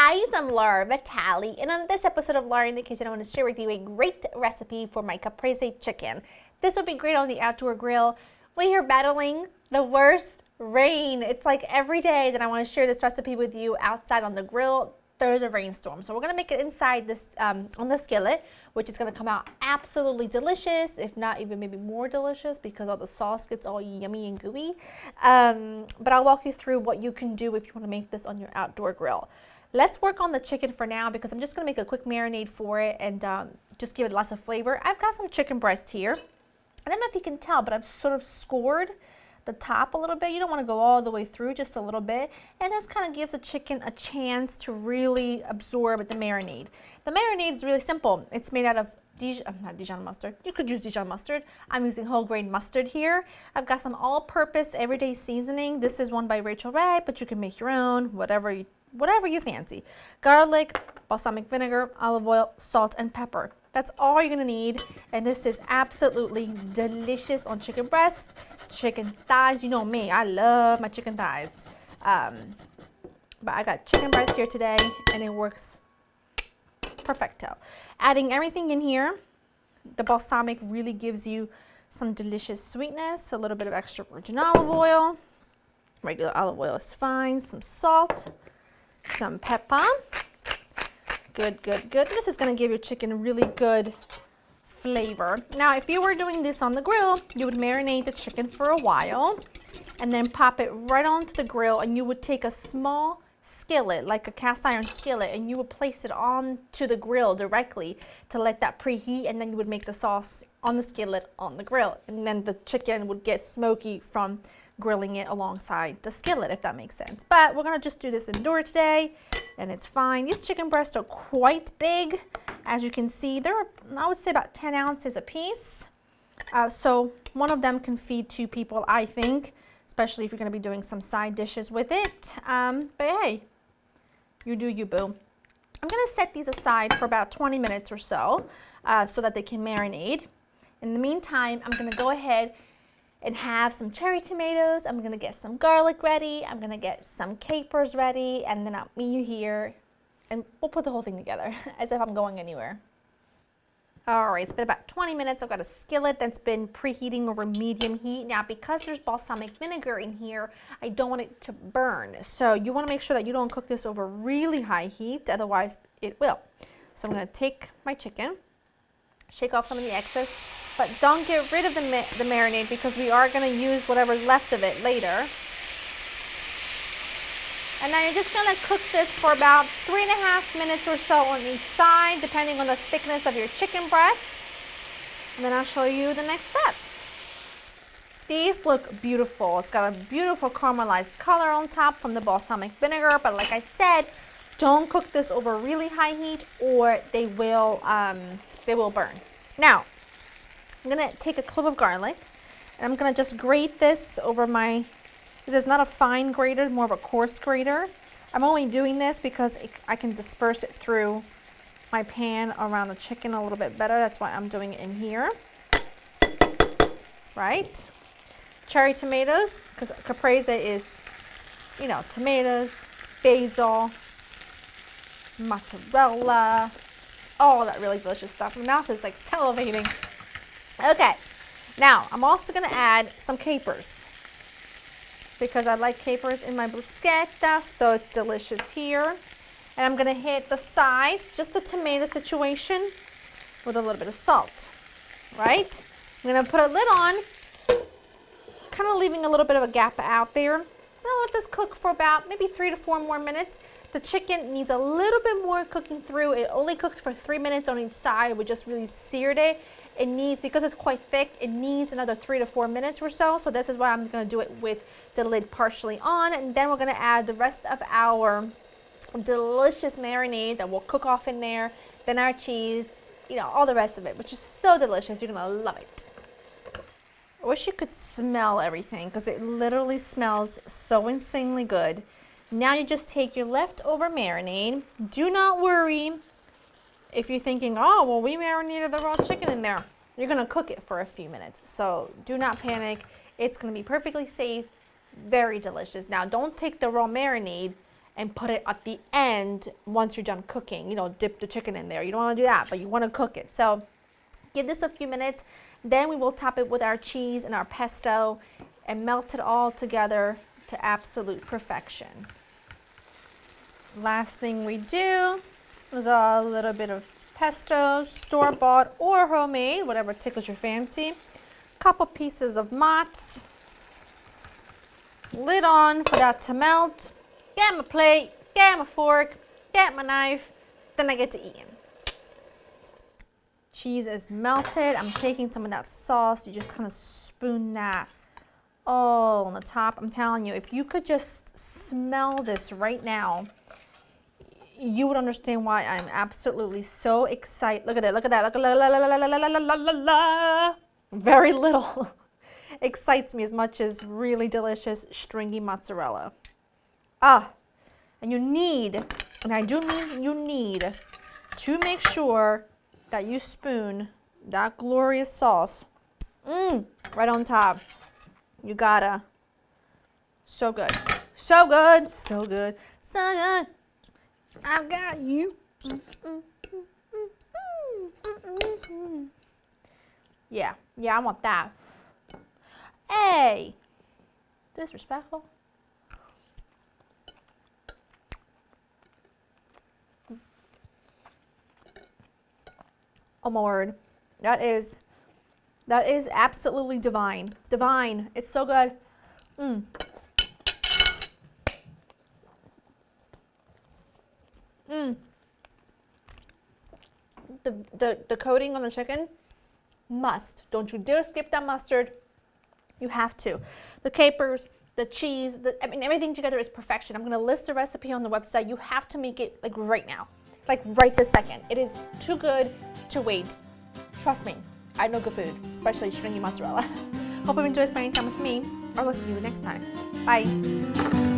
guys, I'm Laura Vitale, and on this episode of Laura in the Kitchen, I want to share with you a great recipe for my caprese chicken. This would be great on the outdoor grill. We are battling the worst rain. It's like every day that I want to share this recipe with you outside on the grill, there's a rainstorm. So we're going to make it inside this on the skillet, which is going to come out absolutely delicious, if not even maybe more delicious because all the sauce gets all yummy and gooey. But I'll walk you through what you can do if you want to make this on your outdoor grill. Let's work on the chicken for now because I'm just going to make a quick marinade for it and just give it lots of flavor. I've got some chicken breast here. I don't know if you can tell, but I've sort of scored the top a little bit. You don't want to go all the way through, just a little bit. And this kind of gives the chicken a chance to really absorb the marinade. The marinade is really simple. It's made out of not Dijon mustard. You could use Dijon mustard. I'm using whole grain mustard here. I've got some all-purpose everyday seasoning. This is one by Rachel Ray, but you can make your own, whatever you fancy. Garlic, balsamic vinegar, olive oil, salt, and pepper. That's all you're gonna need, and this is absolutely delicious on chicken breast, chicken thighs. You know me, I love my chicken thighs. But I got chicken breast here today, and it works perfecto. Adding everything in here, the balsamic really gives you some delicious sweetness, a little bit of extra virgin olive oil. Regular olive oil is fine, some salt, some pepper. Good, good, good. This is going to give your chicken really good flavor. Now, if you were doing this on the grill, you would marinate the chicken for a while and then pop it right onto the grill, and you would take a small skillet, like a cast iron skillet, and you would place it onto the grill directly to let that preheat, and then you would make the sauce on the skillet on the grill, and then the chicken would get smoky from grilling it alongside the skillet, if that makes sense. But we're gonna just do this indoor today, and it's fine. These chicken breasts are quite big. As you can see, they're, I would say, about 10 ounces a piece. So one of them can feed 2 people, I think, especially if you're gonna be doing some side dishes with it. But hey, you do you, boo. I'm gonna set these aside for about 20 minutes or so, so that they can marinate. In the meantime, I'm gonna go ahead and have some cherry tomatoes. I'm gonna get some garlic ready. I'm gonna get some capers ready, and then I'll meet you here and we'll put the whole thing together as if I'm going anywhere. All right, it's been about 20 minutes. I've got a skillet that's been preheating over medium heat. Now, because there's balsamic vinegar in here, I don't want it to burn. So you wanna make sure that you don't cook this over really high heat, otherwise it will. So I'm gonna take my chicken, shake off some of the excess, but don't get rid of the marinade because we are going to use whatever's left of it later. And now you're just going to cook this for about 3.5 minutes or so on each side, depending on the thickness of your chicken breast. And then I'll show you the next step. These look beautiful. It's got a beautiful caramelized color on top from the balsamic vinegar, but like I said, don't cook this over really high heat or they will burn. Now, I'm gonna take a clove of garlic and I'm gonna just grate this over this is not a fine grater, more of a coarse grater. I'm only doing this because I can disperse it through my pan around the chicken a little bit better. That's why I'm doing it in here. Right? Cherry tomatoes, because caprese is, you know, tomatoes, basil, mozzarella, all that really delicious stuff. My mouth is like salivating. Okay, now I'm also gonna add some capers because I like capers in my bruschetta, so it's delicious here. And I'm gonna hit the sides, just the tomato situation, with a little bit of salt, right? I'm gonna put a lid on, kind of leaving a little bit of a gap out there. I'm gonna let this cook for about maybe 3 to 4 more minutes. The chicken needs a little bit more cooking through. It only cooked for 3 minutes on each side. We just really seared it. It needs, because it's quite thick, it needs another 3 to 4 minutes or so. So this is why I'm gonna do it with the lid partially on. And then we're gonna add the rest of our delicious marinade that will cook off in there. Then our cheese, you know, all the rest of it, which is so delicious. You're gonna love it. I wish you could smell everything because it literally smells so insanely good. Now you just take your leftover marinade. Do not worry if you're thinking, oh, well, we marinated the raw chicken in there. You're gonna cook it for a few minutes. So do not panic. It's gonna be perfectly safe, very delicious. Now don't take the raw marinade and put it at the end once you're done cooking. You know, dip the chicken in there. You don't want to do that, but you want to cook it. So give this a few minutes. Then we will top it with our cheese and our pesto and melt it all together to absolute perfection. Last thing we do is a little bit of pesto, store-bought or homemade, whatever tickles your fancy. Couple pieces of mozz. Lid on for that to melt. Get my plate, get my fork, get my knife, then I get to eating. Cheese is melted. I'm taking some of that sauce. You just kind of spoon that all on the top. I'm telling you, if you could just smell this right now, you would understand why I'm absolutely so excited. Look at that, look at that, look at that. Very little excites me as much as really delicious stringy mozzarella. And you need, and I do mean you need, to make sure that you spoon that glorious sauce right on top. You gotta. So good. So good. So good. So good. I've got you. Yeah. Yeah, I want that. Hey. Disrespectful. Oh my word. That is absolutely divine. Divine. It's so good. The coating on the chicken, must. Don't you dare skip that mustard. You have to. The capers, the cheese, I mean, everything together is perfection. I'm going to list the recipe on the website. You have to make it like right now. Like right this second. It is too good to wait. Trust me, I know good food, especially stringy mozzarella. Hope you enjoyed spending time with me. I will see you next time. Bye.